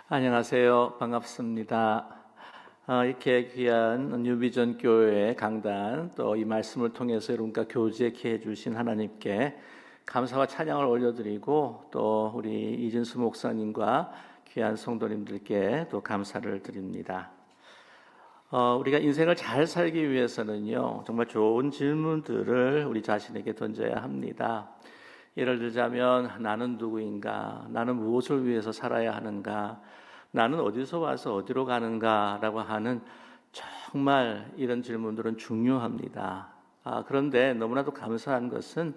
안녕하세요. 반갑습니다. 이렇게 귀한 뉴비전 교회 강단 또 이 말씀을 통해서 여러분과 교제케 해주신 하나님께 감사와 찬양을 올려드리고 또 우리 이진수 목사님과 귀한 성도님들께 또 감사를 드립니다. 우리가 인생을 잘 살기 위해서는요, 정말 좋은 질문들을 우리 자신에게 던져야 합니다. 예를 들자면 나는 누구인가? 나는 무엇을 위해서 살아야 하는가? 나는 어디서 와서 어디로 가는가? 라고 하는 정말 이런 질문들은 중요합니다. 그런데 너무나도 감사한 것은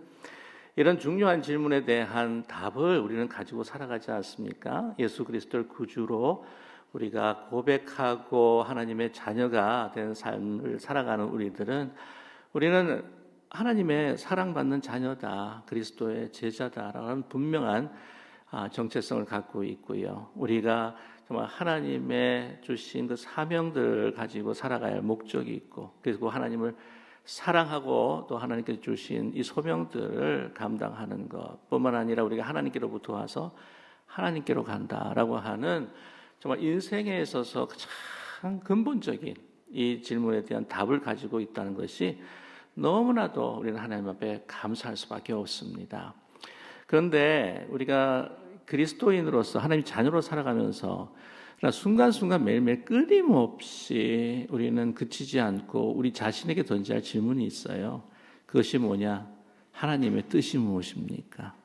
이런 중요한 질문에 대한 답을 우리는 가지고 살아가지 않습니까? 예수 그리스도를 구주로 우리가 고백하고 하나님의 자녀가 된 삶을 살아가는 우리는 하나님의 사랑받는 자녀다, 그리스도의 제자다라는 분명한 정체성을 갖고 있고요. 우리가 정말 하나님의 주신 그 사명들을 가지고 살아가야 할 목적이 있고, 그리고 하나님을 사랑하고 또 하나님께서 주신 이 소명들을 감당하는 것뿐만 아니라 우리가 하나님께로부터 와서 하나님께로 간다라고 하는 정말 인생에 있어서 가장 근본적인 이 질문에 대한 답을 가지고 있다는 것이 너무나도 우리는 하나님 앞에 감사할 수밖에 없습니다. 그런데 우리가 그리스도인으로서 하나님 자녀로 살아가면서 순간순간 매일매일 끊임없이 우리는 그치지 않고 우리 자신에게 던져야 할 질문이 있어요. 그것이 뭐냐? 하나님의 뜻이 무엇입니까?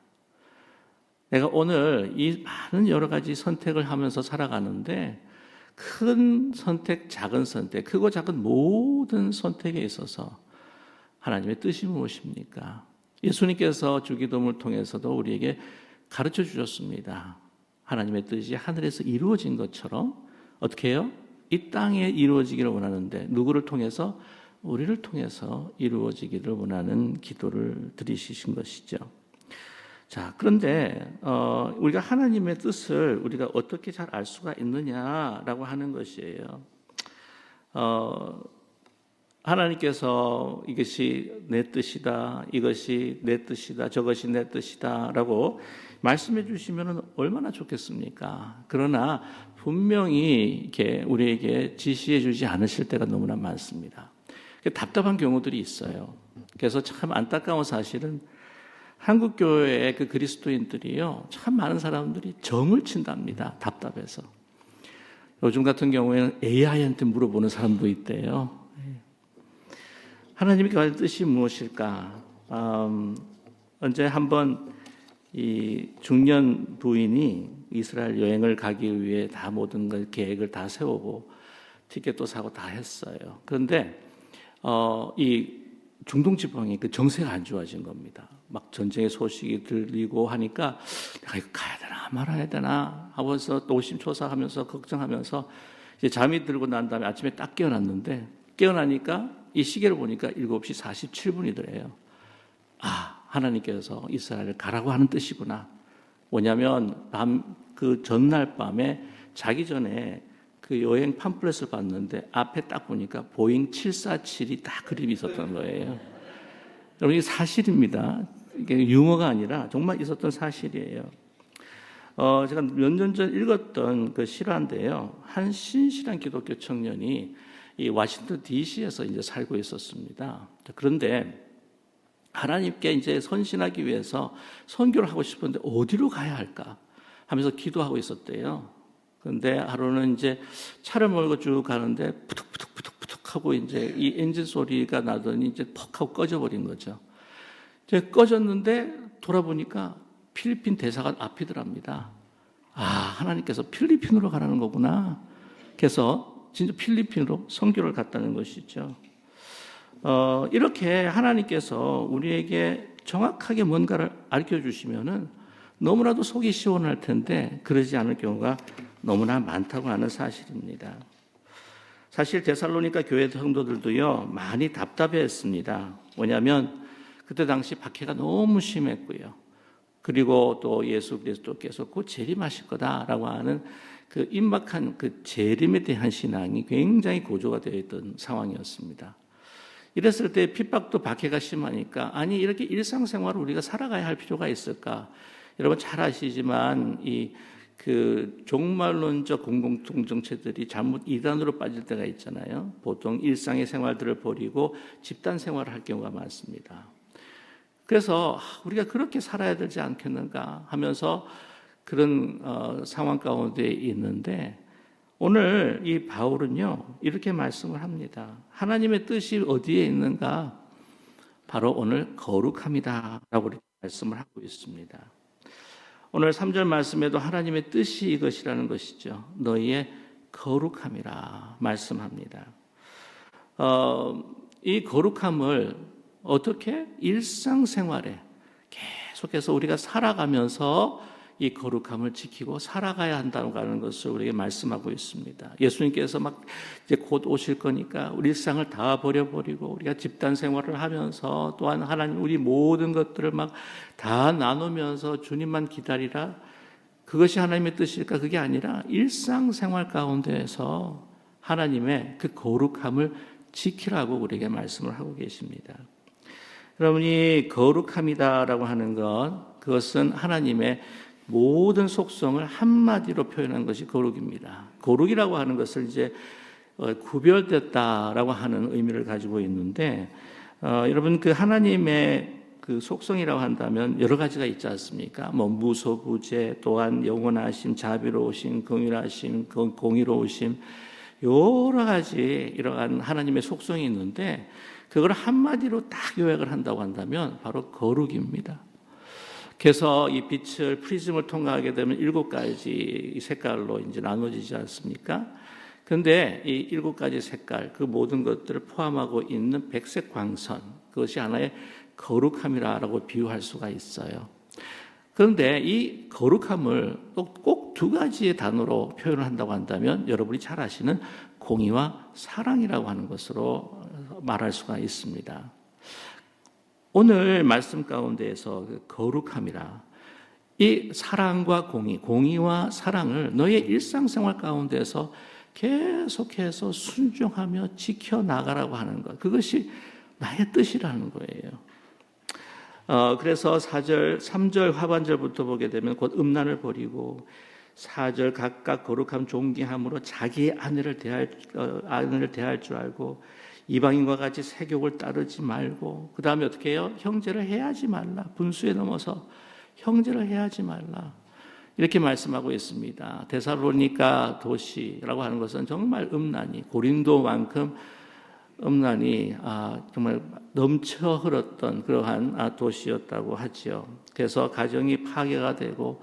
내가 오늘 이 많은 여러 가지 선택을 하면서 살아가는데 큰 선택, 작은 선택, 크고 작은 모든 선택에 있어서 하나님의 뜻이 무엇입니까? 예수님께서 주기도문을 통해서도 우리에게 가르쳐 주셨습니다. 하나님의 뜻이 하늘에서 이루어진 것처럼 어떻게 해요? 이 땅에 이루어지기를 원하는데 누구를 통해서? 우리를 통해서 이루어지기를 원하는 기도를 드리신 것이죠. 자, 그런데 우리가 하나님의 뜻을 우리가 어떻게 잘 알 수가 있느냐라고 하는 것이에요. 하나님께서 이것이 내 뜻이다, 이것이 내 뜻이다, 저것이 내 뜻이다 라고 말씀해 주시면 얼마나 좋겠습니까? 그러나 분명히 이렇게 우리에게 지시해 주지 않으실 때가 너무나 많습니다. 답답한 경우들이 있어요. 그래서 참 안타까운 사실은 한국교회의 그 그리스도인들이요, 참 많은 사람들이 정을 친답니다. 답답해서. 요즘 같은 경우에는 AI한테 물어보는 사람도 있대요. 하나님의 가진 뜻이 무엇일까? 언제 한번 이 중년 부인이 이스라엘 여행을 가기 위해 다 모든 걸 계획을 다 세우고 티켓도 사고 다 했어요. 그런데 이 중동 지방이 그 정세가 안 좋아진 겁니다. 막 전쟁의 소식이 들리고 하니까 내가 이거 가야 되나 말아야 되나 하면서 또 노심초사하면서 걱정하면서 이제 잠이 들고 난 다음에 아침에 딱 깨어났는데 깨어나니까 이 시계를 보니까 7시 47분이더래요. 하나님께서 이스라엘을 가라고 하는 뜻이구나. 뭐냐면 그 전날 밤에 자기 전에 그 여행 팜플렛을 봤는데 앞에 딱 보니까 보잉 747이 딱 그림이 있었던 거예요. 여러분, 이게 사실입니다. 이게 유머가 아니라 정말 있었던 사실이에요. 제가 몇 년 전 읽었던 그 실화인데요. 한 신실한 기독교 청년이 이 워싱턴 DC에서 이제 살고 있었습니다. 그런데 하나님께 이제 선신하기 위해서 선교를 하고 싶은데 어디로 가야 할까 하면서 기도하고 있었대요. 그런데 하루는 이제 차를 몰고 쭉 가는데 푸득푸득 하고 이제 이 엔진 소리가 나더니 이제 퍽 하고 꺼져버린 거죠. 이제 꺼졌는데 돌아보니까 필리핀 대사관 앞이더랍니다. 하나님께서 필리핀으로 가라는 거구나. 그래서 진짜 필리핀으로 선교를 갔다는 것이죠. 이렇게 하나님께서 우리에게 정확하게 뭔가를 알려주시면은 너무나도 속이 시원할 텐데 그러지 않을 경우가 너무나 많다고 하는 사실입니다. 사실 데살로니가 교회 성도들도요 많이 답답해했습니다. 뭐냐면 그때 당시 박해가 너무 심했고요. 그리고 또 예수 그리스도께서 곧 재림하실 거다라고 하는 그 임박한 그 재림에 대한 신앙이 굉장히 고조가 되어 있던 상황이었습니다. 이랬을 때 핍박도 박해가 심하니까 아니 이렇게 일상생활을 우리가 살아가야 할 필요가 있을까? 여러분 잘 아시지만 그 종말론적 공공정체들이 잘못 이단으로 빠질 때가 있잖아요. 보통 일상의 생활들을 버리고 집단 생활을 할 경우가 많습니다. 그래서 우리가 그렇게 살아야 되지 않겠는가 하면서 그런 상황 가운데 있는데, 오늘 이 바울은요 이렇게 말씀을 합니다. 하나님의 뜻이 어디에 있는가? 바로 오늘 거룩함이다 라고 이렇게 말씀을 하고 있습니다. 오늘 3절 말씀에도 하나님의 뜻이 이것이라는 것이죠. 너희의 거룩함이라 말씀합니다. 이 거룩함을 어떻게? 일상생활에 계속해서 우리가 살아가면서 이 거룩함을 지키고 살아가야 한다는 것을 우리에게 말씀하고 있습니다. 예수님께서 막 이제 곧 오실 거니까 우리 일상을 다 버려버리고 우리가 집단 생활을 하면서 또한 하나님 우리 모든 것들을 막 다 나누면서 주님만 기다리라, 그것이 하나님의 뜻일까? 그게 아니라 일상생활 가운데에서 하나님의 그 거룩함을 지키라고 우리에게 말씀을 하고 계십니다. 여러분이 거룩함이다라고 하는 것, 그것은 하나님의 모든 속성을 한마디로 표현한 것이 거룩입니다. 거룩이라고 하는 것을 이제 구별됐다라고 하는 의미를 가지고 있는데, 여러분 그 하나님의 그 속성이라고 한다면 여러 가지가 있지 않습니까? 뭐 무소부재, 또한 영원하심, 자비로우심, 긍휼하심, 공의로우심, 여러 가지 이러한 하나님의 속성이 있는데, 그걸 한마디로 딱 요약을 한다고 한다면 바로 거룩입니다. 그래서 이 빛을 프리즘을 통과하게 되면 7가지 색깔로 이제 나눠지지 않습니까? 그런데 이 7가지 색깔, 그 모든 것들을 포함하고 있는 백색 광선, 그것이 하나의 거룩함이라고 비유할 수가 있어요. 그런데 이 거룩함을 꼭 2가지의 단어로 표현을 한다고 한다면 여러분이 잘 아시는 공의와 사랑이라고 하는 것으로 말할 수가 있습니다. 오늘 말씀 가운데에서 거룩함이라, 이 사랑과 공의와 사랑을 너의 일상생활 가운데서 계속해서 순종하며 지켜나가라고 하는 것, 그것이 나의 뜻이라는 거예요. 그래서 3절 하반절부터 보게 되면 곧 음란을 버리고, 4절 각각 거룩함 존귀함으로 자기의 아내를 대할 줄 알고, 이방인과 같이 세욕을 따르지 말고, 그 다음에 어떻게 해요? 형제를 해하지 말라. 분수에 넘어서 형제를 해하지 말라, 이렇게 말씀하고 있습니다. 데살로니가 도시라고 하는 것은 정말 음란이, 고린도만큼 음란이 정말 넘쳐 흘렀던 그러한 도시였다고 하지요. 그래서 가정이 파괴가 되고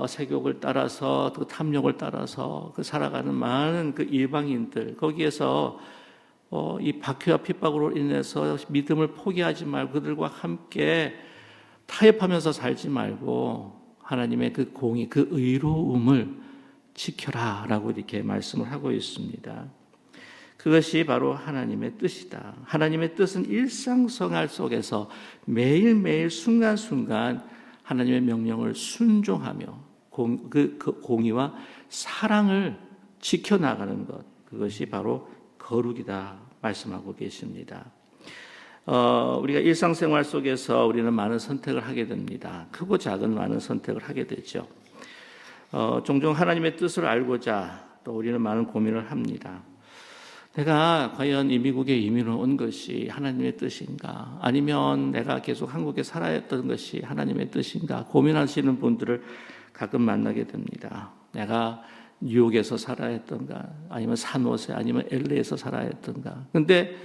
세욕을 따라서, 그 탐욕을 따라서 그 살아가는 많은 그 이방인들, 거기에서 이 박해와 핍박으로 인해서 믿음을 포기하지 말고 그들과 함께 타협하면서 살지 말고 하나님의 그 공의, 그 의로움을 지켜라 라고 이렇게 말씀을 하고 있습니다. 그것이 바로 하나님의 뜻이다. 하나님의 뜻은 일상생활 속에서 매일매일 순간순간 하나님의 명령을 순종하며 그 공의와 사랑을 지켜나가는 것, 그것이 바로 거룩이다 말씀하고 계십니다. 우리가 일상생활 속에서 우리는 많은 선택을 하게 됩니다. 크고 작은 많은 선택을 하게 되죠. 종종 하나님의 뜻을 알고자 또 우리는 많은 고민을 합니다. 내가 과연 이 미국에 이민을 온 것이 하나님의 뜻인가? 아니면 내가 계속 한국에 살아야 했던 것이 하나님의 뜻인가? 고민하시는 분들을 가끔 만나게 됩니다. 내가 뉴욕에서 살아야 했던가? 아니면 산호세, 아니면 LA에서 살아야 했던가? 근데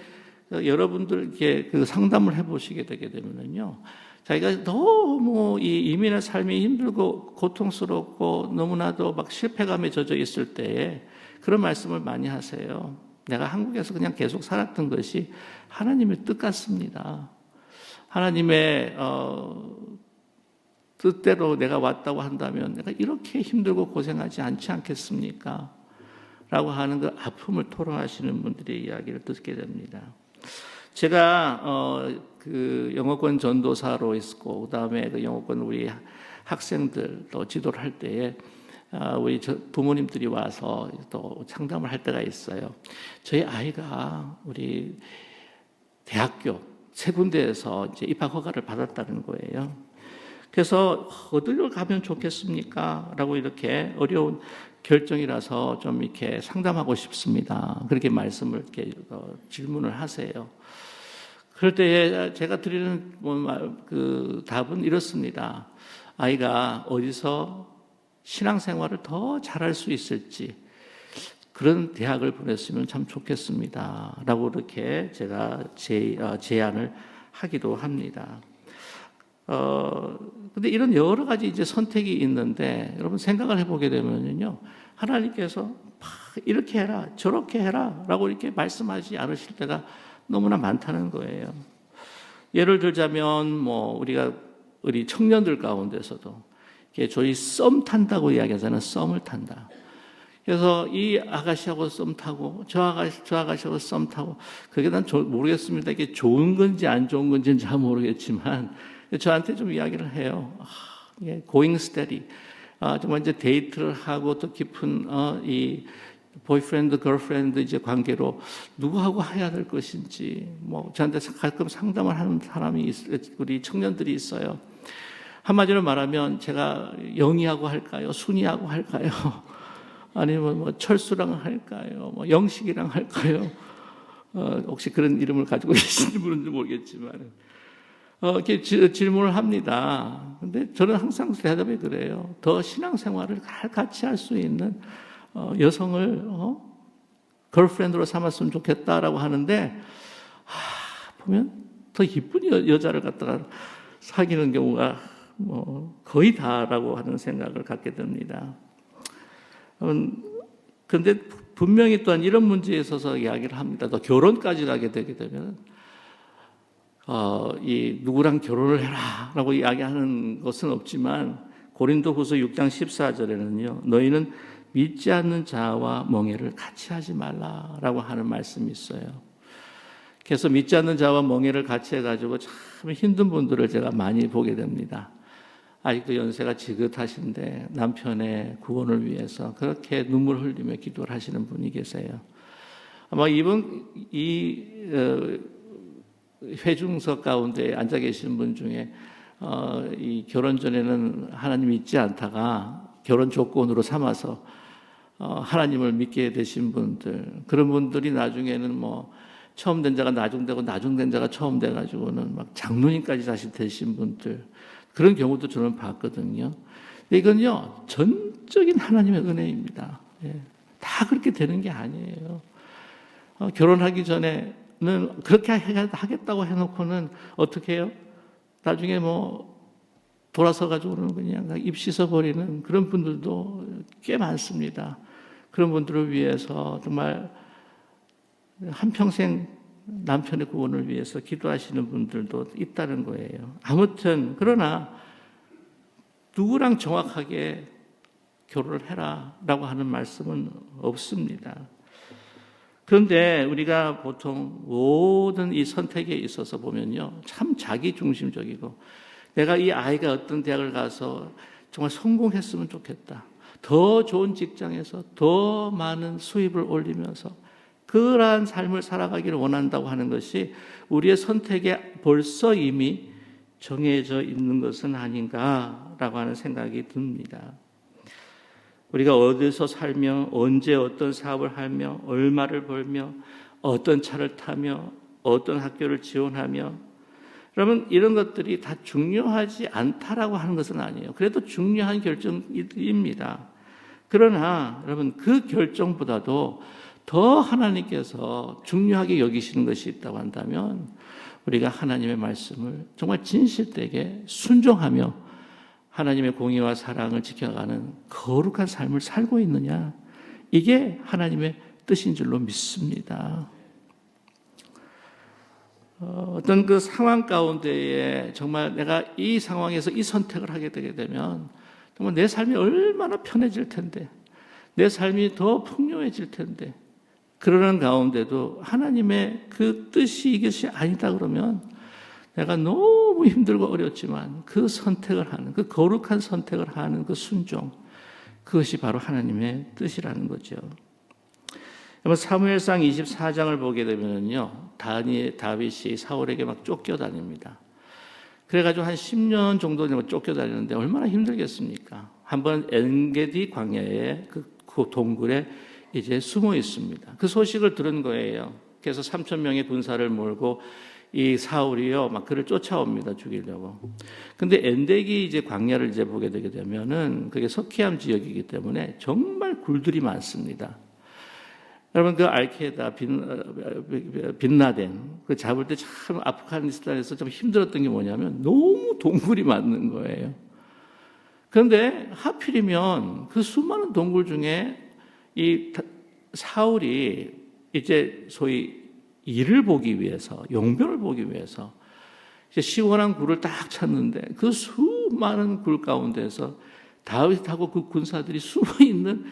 여러분들께 그 상담을 해보시게 되게 되면요, 자기가 너무 이 이민의 삶이 힘들고 고통스럽고 너무나도 막 실패감에 젖어 있을 때에 그런 말씀을 많이 하세요. 내가 한국에서 그냥 계속 살았던 것이 하나님의 뜻 같습니다. 하나님의 뜻대로 내가 왔다고 한다면 내가 이렇게 힘들고 고생하지 않지 않겠습니까? 라고 하는 그 아픔을 토로하시는 분들의 이야기를 듣게 됩니다. 제가 그 영어권 전도사로 있었고, 그 다음에 그 영어권 우리 학생들 또 지도를 할 때에 우리 부모님들이 와서 또 상담을 할 때가 있어요. 저희 아이가 우리 대학교 세 군데에서 이제 입학 허가를 받았다는 거예요. 그래서 어디로 가면 좋겠습니까? 라고 이렇게 어려운 결정이라서 좀 이렇게 상담하고 싶습니다. 그렇게 말씀을 이렇게 질문을 하세요. 그럴 때 제가 드리는 그 답은 이렇습니다. 아이가 어디서 신앙생활을 더 잘할 수 있을지 그런 대학을 보냈으면 참 좋겠습니다. 라고 이렇게 제가 제안을 하기도 합니다. 근데 이런 여러 가지 이제 선택이 있는데 여러분 생각을 해보게 되면요. 하나님께서 이렇게 해라, 저렇게 해라 라고 이렇게 말씀하지 않으실 때가 너무나 많다는 거예요. 예를 들자면 우리 청년들 가운데서도 저희 썸 탄다고 이야기하잖아요. 썸을 탄다. 그래서 이 아가씨하고 썸 타고 저 아가씨하고 썸 타고 그게 난 모르겠습니다. 이게 좋은 건지 안 좋은 건지는 잘 모르겠지만 저한테 좀 이야기를 해요. going steady. 정말 이제 데이트를 하고 또 깊은 이 보이프렌드, 걸프렌드 이제 관계로 누구하고 해야 될 것인지 저한테 가끔 상담을 하는 사람이 우리 청년들이 있어요. 한마디로 말하면 제가 영희하고 할까요? 순이하고 할까요? 아니면 철수랑 할까요? 영식이랑 할까요? 혹시 그런 이름을 가지고 계신 분인지 모르겠지만 이렇게 질문을 합니다. 근데 저는 항상 대답이 그래요. 더 신앙생활을 같이 할 수 있는 여성을 걸프렌드로 삼았으면 좋겠다라고 하는데 보면 더 이쁜 여자를 갖다가 사귀는 경우가 거의 다라고 하는 생각을 갖게 됩니다. 그런데 분명히 또한 이런 문제에 있어서 이야기를 합니다. 또 결혼까지 가게 되게 되면 이 누구랑 결혼을 해라라고 이야기하는 것은 없지만 고린도후서 6장 14절에는요. 너희는 믿지 않는 자와 멍에를 같이 하지 말라라고 하는 말씀이 있어요. 그래서 믿지 않는 자와 멍에를 같이 해가지고 참 힘든 분들을 제가 많이 보게 됩니다. 아직도 연세가 지긋하신데 남편의 구원을 위해서 그렇게 눈물 흘리며 기도를 하시는 분이 계세요. 아마 이번 이 회중석 가운데 앉아 계신 분 중에 이 결혼 전에는 하나님 믿지 않다가 결혼 조건으로 삼아서 하나님을 믿게 되신 분들, 그런 분들이 나중에는 처음 된 자가 나중되고 나중된 자가 처음 돼가지고는 막 장로님까지 다시 되신 분들, 그런 경우도 저는 봤거든요. 이건요 전적인 하나님의 은혜입니다. 다 그렇게 되는 게 아니에요. 결혼하기 전에는 그렇게 하겠다고 해놓고는 어떻게 해요? 나중에 돌아서 가지고는 그냥 입 씻어버리는 그런 분들도 꽤 많습니다. 그런 분들을 위해서 정말 한평생 남편의 구원을 위해서 기도하시는 분들도 있다는 거예요. 아무튼 그러나 누구랑 정확하게 결혼을 해라라고 하는 말씀은 없습니다. 그런데 우리가 보통 모든 이 선택에 있어서 보면요, 참 자기중심적이고 내가 이 아이가 어떤 대학을 가서 정말 성공했으면 좋겠다. 더 좋은 직장에서 더 많은 수입을 올리면서 그러한 삶을 살아가기를 원한다고 하는 것이 우리의 선택에 벌써 이미 정해져 있는 것은 아닌가라고 하는 생각이 듭니다. 우리가 어디서 살며 언제 어떤 사업을 하며 얼마를 벌며 어떤 차를 타며 어떤 학교를 지원하며, 여러분 이런 것들이 다 중요하지 않다라고 하는 것은 아니에요. 그래도 중요한 결정입니다. 그러나 여러분 그 결정보다도 더 하나님께서 중요하게 여기시는 것이 있다고 한다면 우리가 하나님의 말씀을 정말 진실되게 순종하며 하나님의 공의와 사랑을 지켜가는 거룩한 삶을 살고 있느냐, 이게 하나님의 뜻인 줄로 믿습니다. 어떤 그 상황 가운데에 정말 내가 이 상황에서 이 선택을 하게 되게 되면 정말 내 삶이 얼마나 편해질 텐데, 내 삶이 더 풍요해질 텐데, 그러는 가운데도 하나님의 그 뜻이 이것이 아니다 그러면 내가 너무 힘들고 어렵지만 그 선택을 하는, 그 거룩한 선택을 하는 그 순종, 그것이 바로 하나님의 뜻이라는 거죠. 사무엘상 24장을 보게 되면요, 다윗이 사울에게 막 쫓겨다닙니다. 그래가지고 한 10년 정도 쫓겨다녔는데 얼마나 힘들겠습니까? 한번 엔게디 광야에 그 동굴에 이제 숨어 있습니다. 그 소식을 들은 거예요. 그래서 3,000명의 군사를 몰고 이 사울이요, 막 그를 쫓아옵니다. 죽이려고. 근데 엔데기 이제 광야를 이제 보게 되게 되면은 그게 석회암 지역이기 때문에 정말 굴들이 많습니다. 여러분, 그 알케이다, 빈라덴, 그 잡을 때 참 아프가니스탄에서 좀 힘들었던 게 뭐냐면 너무 동굴이 많은 거예요. 그런데 하필이면 그 수많은 동굴 중에 이 사울이 이제 소위 일을 보기 위해서, 용변을 보기 위해서 이제 시원한 굴을 딱 찾는데 그 수많은 굴 가운데서 다윗하고 그 군사들이 숨어 있는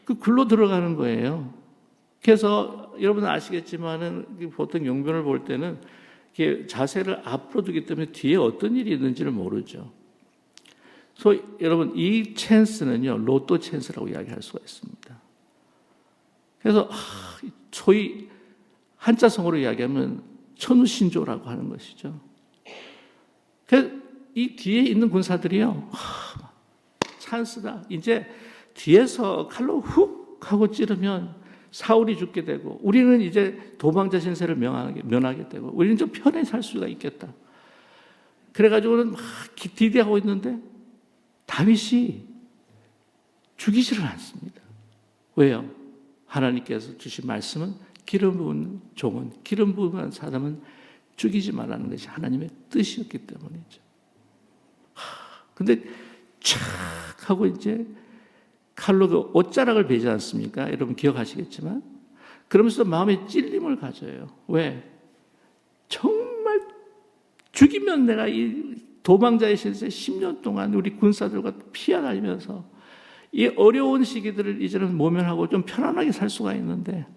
그 굴로 들어가는 거예요. 그래서 여러분은 아시겠지만은 보통 용변을 볼 때는 자세를 앞으로 두기 때문에 뒤에 어떤 일이 있는지를 모르죠. 그래서 여러분, 이 찬스는요, 로또 찬스라고 이야기할 수가 있습니다. 그래서 소위 한자성어로 이야기하면 천우신조라고 하는 것이죠. 그래서 이 뒤에 있는 군사들이요, 찬스다. 이제 뒤에서 칼로 훅 하고 찌르면 사울이 죽게 되고 우리는 이제 도망자 신세를 면하게 되고 우리는 좀 편히 살 수가 있겠다. 그래가지고는 막 디디하고 있는데 다윗이 죽이지를 않습니다. 왜요? 하나님께서 주신 말씀은 기름 부은 종은, 기름 부은 사람은 죽이지 말라는 것이 하나님의 뜻이었기 때문이죠. 근데 촥 하고 이제 칼로 그 옷자락을 베지 않습니까? 여러분 기억하시겠지만. 그러면서 마음에 찔림을 가져요. 왜? 정말 죽이면 내가 이 도망자의 신세 10년 동안 우리 군사들과 피해다니면서 이 어려운 시기들을 이제는 모면하고 좀 편안하게 살 수가 있는데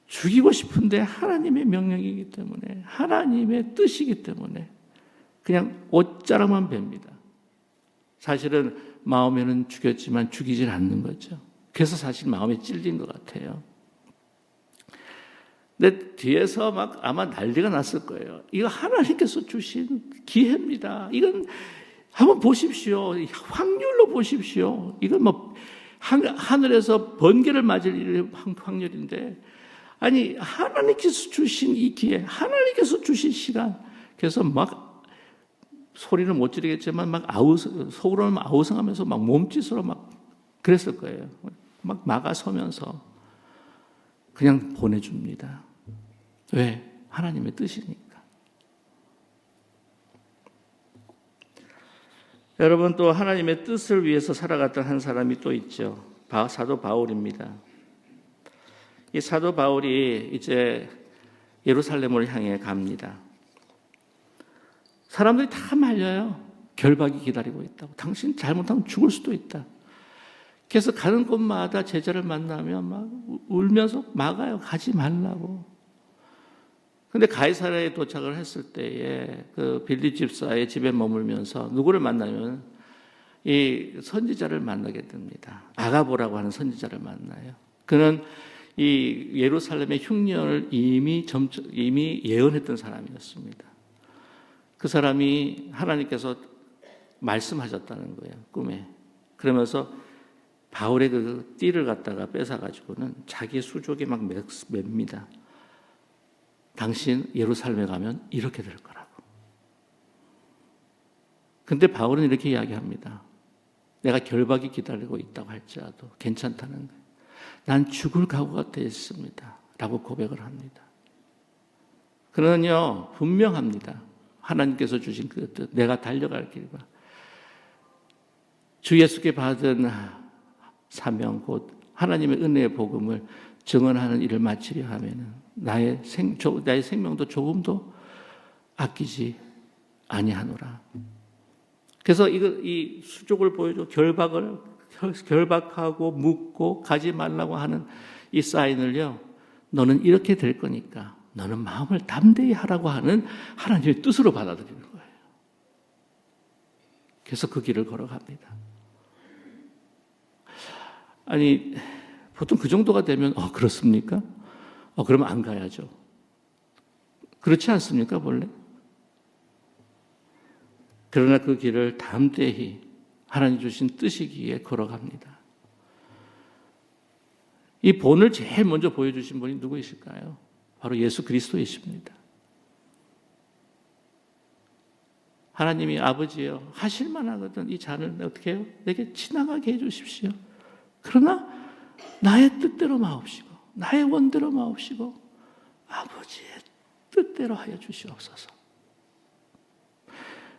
죽이고 싶은데 하나님의 명령이기 때문에, 하나님의 뜻이기 때문에 그냥 옷자락만 뵙니다. 사실은 마음에는 죽였지만 죽이질 않는 거죠. 그래서 사실 마음에 찔린 것 같아요. 근데 뒤에서 막 아마 난리가 났을 거예요. 이거 하나님께서 주신 기회입니다. 이건 한번 보십시오. 확률로 보십시오. 이건 뭐 하늘에서 번개를 맞을 확률인데, 아니 하나님께서 주신 이 기회, 하나님께서 주신 시간. 그래서 막 소리는 못 지르겠지만 막 속으로는 아우성하면서 막 몸짓으로 막 그랬을 거예요. 막 막아서면서 그냥 보내줍니다. 왜? 하나님의 뜻이니까. 여러분, 또 하나님의 뜻을 위해서 살아갔던 한 사람이 또 있죠. 사도 바울입니다. 이 사도 바울이 이제 예루살렘을 향해 갑니다. 사람들이 다 말려요. 결박이 기다리고 있다고. 당신 잘못하면 죽을 수도 있다. 그래서 가는 곳마다 제자를 만나면 막 울면서 막아요. 가지 말라고. 근데 가이사랴에 도착을 했을 때에 그 빌립 집사의 집에 머물면서 누구를 만나면 이 선지자를 만나게 됩니다. 아가보라고 하는 선지자를 만나요. 그는 이 예루살렘의 흉년을 이미 예언했던 사람이었습니다. 그 사람이 하나님께서 말씀하셨다는 거예요, 꿈에. 그러면서 바울의 그 띠를 갖다가 뺏어가지고는 자기 수족에 막 맵니다. 당신 예루살렘에 가면 이렇게 될 거라고. 근데 바울은 이렇게 이야기합니다. 내가 결박이 기다리고 있다고 할지라도 괜찮다는 거예요. 난 죽을 각오가 되어 있습니다. 라고 고백을 합니다. 그는요, 분명합니다. 하나님께서 주신 그 뜻, 내가 달려갈 길과 주 예수께 받은 사명, 곧 하나님의 은혜의 복음을 증언하는 일을 마치려 하면은 나의 생명도 조금도 아끼지 아니하노라. 그래서 이 수족을 보여줘 결박하고 묻고 가지 말라고 하는 이 사인을요, 너는 이렇게 될 거니까 너는 마음을 담대히 하라고 하는 하나님의 뜻으로 받아들이는 거예요. 그래서 그 길을 걸어갑니다. 아니, 보통 그 정도가 되면 그렇습니까? 그러면 안 가야죠. 그렇지 않습니까, 원래? 그러나 그 길을 담대히 하나님 주신 뜻이기에 걸어갑니다. 이 본을 제일 먼저 보여주신 분이 누구이실까요? 바로 예수 그리스도이십니다. 하나님이 아버지여 하실 만하거든 이 잔을 어떻게 해요? 내게 지나가게 해주십시오. 그러나 나의 뜻대로 마옵시고 나의 원대로 마옵시고 아버지의 뜻대로 하여 주시옵소서.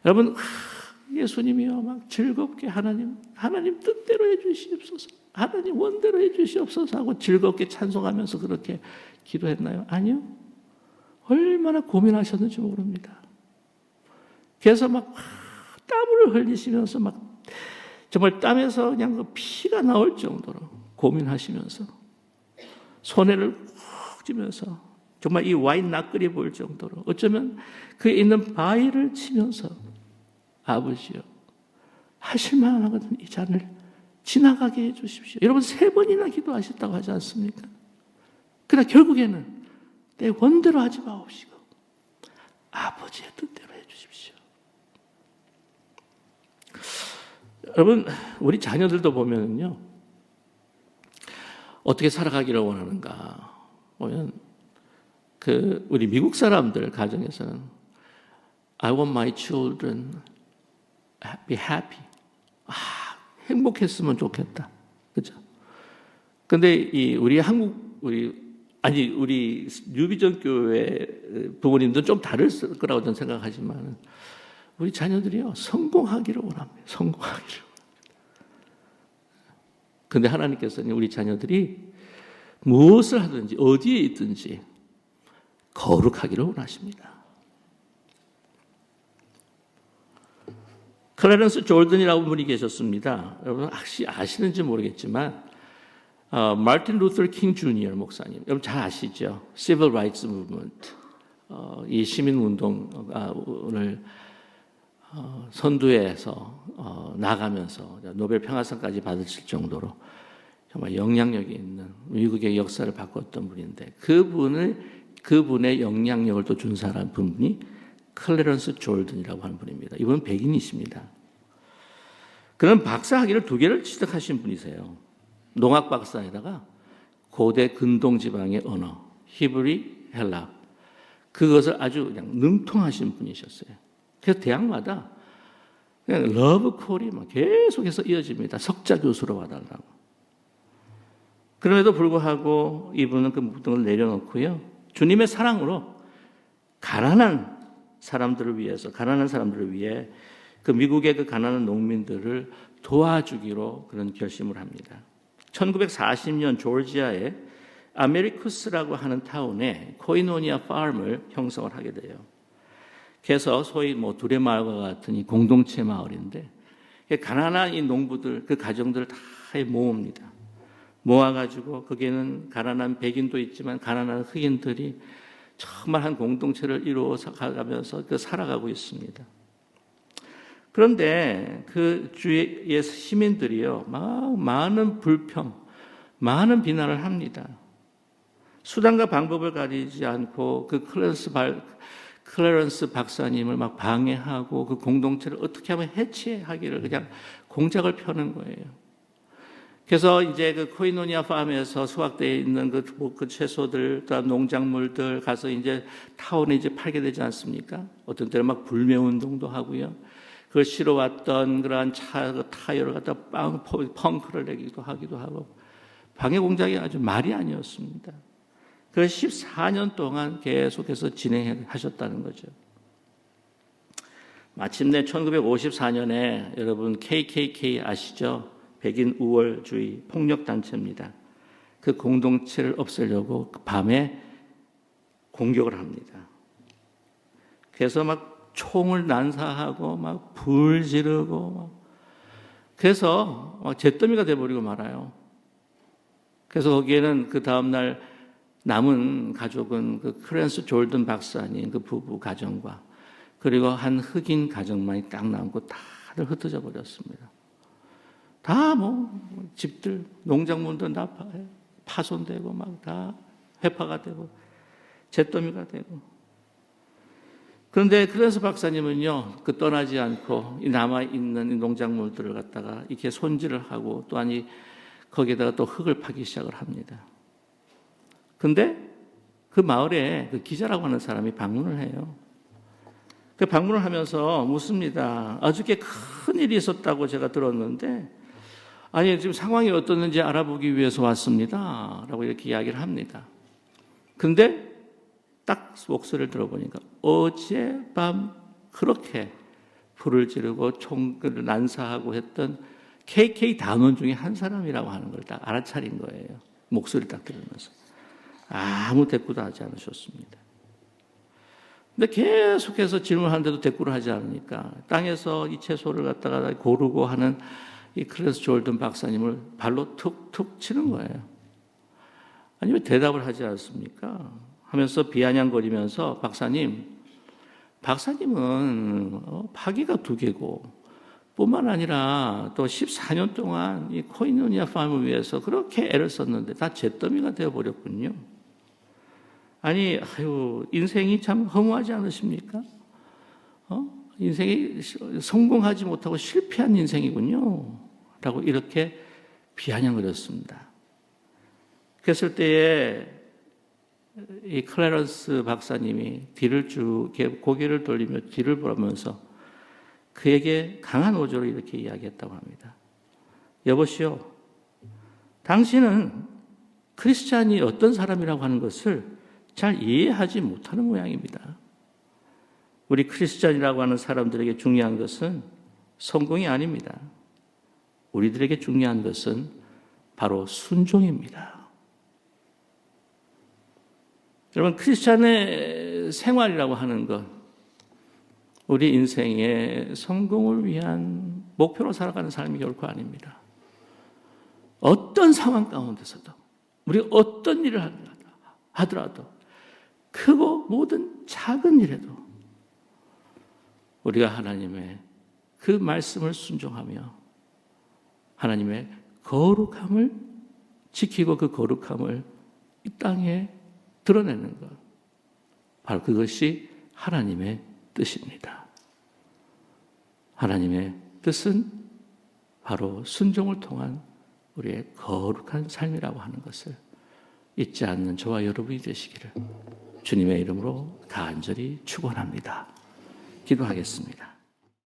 여러분 예수님이요 막 즐겁게 하나님 뜻대로 해주시옵소서, 하나님 원대로 해주시옵소서 하고 즐겁게 찬송하면서 그렇게 기도했나요? 아니요. 얼마나 고민하셨는지 모릅니다. 그래서 막 땀을 흘리시면서 막 정말 땀에서 그냥 그 피가 나올 정도로 고민하시면서 손해를 푹 쥐면서 정말 이 와인 낯끓이 보일 정도로 어쩌면 그에 있는 바위를 치면서 아버지요 하실 만하거든 이 잔을 지나가게 해주십시오. 여러분 3번이나 기도하셨다고 하지 않습니까? 그러나 결국에는 내 원대로 하지 마옵시고 아버지의 뜻대로 해주십시오. 여러분 우리 자녀들도 보면요 어떻게 살아가기를 원하는가 보면 우리 미국 사람들 가정에서는 I want my children be happy. 행복했으면 좋겠다. 그죠? 근데 우리 뉴비전 교회 부모님들은 좀 다를 거라고 저는 생각하지만 우리 자녀들이요 성공하기를 원합니다. 성공하기를 원합니다. 근데 하나님께서는 우리 자녀들이 무엇을 하든지 어디에 있든지 거룩하기를 원하십니다. 클래런스 졸든이라고 분이 계셨습니다. 여러분 혹시 아시는지 모르겠지만 마틴 루터 킹 주니어 목사님 여러분 잘 아시죠? Civil Rights Movement 이 시민운동을 선두에서 나가면서 노벨 평화상까지 받으실 정도로 정말 영향력이 있는 미국의 역사를 바꿨던 분인데 그분의 영향력을 또 준 사람 분이 클래런스 졸든이라고 하는 분입니다. 이분은 백인이십니다. 그는 박사 학위를 2개를 취득하신 분이세요. 농학 박사에다가 고대 근동 지방의 언어, 히브리, 헬라 그것을 아주 그냥 능통하신 분이셨어요. 그래서 대학마다 그냥 러브콜이 막 계속해서 이어집니다. 석자 교수로 와달라고. 그럼에도 불구하고 이분은 그 모든 걸 내려놓고요. 주님의 사랑으로 가난한 사람들을 위해 그 미국의 그 가난한 농민들을 도와주기로 그런 결심을 합니다. 1940년 조지아의 아메리쿠스라고 하는 타운에 코이노니아 팜을 형성을 하게 돼요. 그래서 소위 두레마을과 같은 이 공동체 마을인데 가난한 이 농부들 그 가정들을 다 모읍니다. 모아가지고 거기에는 가난한 백인도 있지만 가난한 흑인들이 정말 한 공동체를 이루어서 가면서 살아가고 있습니다. 그런데 그 주위의 시민들이요, 막 많은 불평, 많은 비난을 합니다. 수단과 방법을 가리지 않고 그 클래런스 박사님을 막 방해하고 그 공동체를 어떻게 하면 해체하기를 그냥 공작을 펴는 거예요. 그래서 이제 그 코이노니아 팜에서 수확되어 있는 그 채소들, 또 농작물들 가서 이제 타운에 이제 팔게 되지 않습니까? 어떤 때는 막 불매 운동도 하고요. 그걸 실어왔던 그러한 타이어를 갖다 펑크를 내기도 하기도 하고 방해 공작이 아주 말이 아니었습니다. 그걸 14년 동안 계속해서 진행하셨다는 거죠. 마침내 1954년에 여러분 KKK 아시죠? 백인 우월주의 폭력단체입니다. 그 공동체를 없애려고 밤에 공격을 합니다. 그래서 막 총을 난사하고 막 불 지르고 그래서 잿더미가 돼버리고 말아요. 그래서 거기에는 그 다음날 남은 가족은 그 클래런스 졸든 박사님 그 부부 가정과 그리고 한 흑인 가정만이 딱 남고 다들 흩어져 버렸습니다. 다 집들, 농작물들 다 파손되고 막 다 회파가 되고 잿더미가 되고 그래서 박사님은요, 그 떠나지 않고 이 남아있는 이 농작물들을 갖다가 이렇게 손질을 하고 또한 거기에다가 또 흙을 파기 시작을 합니다. 근데 그 마을에 그 기자라고 하는 사람이 방문을 해요. 그 방문을 하면서 묻습니다. 어저께 큰 일이 있었다고 제가 들었는데, 아니, 지금 상황이 어떻는지 알아보기 위해서 왔습니다. 라고 이렇게 이야기를 합니다. 근데 딱 목소리를 들어보니까 어젯밤 그렇게 불을 지르고 총을 난사하고 했던 KK 단원 중에 한 사람이라고 하는 걸 딱 알아차린 거예요. 목소리를 딱 들으면서. 아무 대꾸도 하지 않으셨습니다. 근데 계속해서 질문하는데도 대꾸를 하지 않으니까 땅에서 이 채소를 갖다가 고르고 하는 이 클래스 졸든 박사님을 발로 툭툭 치는 거예요. 아니, 왜 대답을 하지 않습니까? 하면서 비아냥거리면서 박사님은 파기가 2개고 뿐만 아니라 또 14년 동안 이 코이노니아 팜을 위해서 그렇게 애를 썼는데 다 잿더미가 되어버렸군요. 아니, 인생이 참 허무하지 않으십니까? 인생이 성공하지 못하고 실패한 인생이군요. 라고 이렇게 비아냥거렸습니다. 그랬을 때에 이 클래런스 박사님이 고개를 돌리며 뒤를 보면서 그에게 강한 어조로 이렇게 이야기했다고 합니다. 여보시오, 당신은 크리스찬이 어떤 사람이라고 하는 것을 잘 이해하지 못하는 모양입니다. 우리 크리스찬이라고 하는 사람들에게 중요한 것은 성공이 아닙니다. 우리들에게 중요한 것은 바로 순종입니다. 여러분, 크리스찬의 생활이라고 하는 것, 우리 인생의 성공을 위한 목표로 살아가는 삶이 결코 아닙니다. 어떤 상황 가운데서도, 우리 어떤 일을 하더라도, 크고 모든 작은 일에도 우리가 하나님의 그 말씀을 순종하며 하나님의 거룩함을 지키고 그 거룩함을 이 땅에 드러내는 것, 바로 그것이 하나님의 뜻입니다. 하나님의 뜻은 바로 순종을 통한 우리의 거룩한 삶이라고 하는 것을 잊지 않는 저와 여러분이 되시기를 주님의 이름으로 간절히 축원합니다. 기도하겠습니다.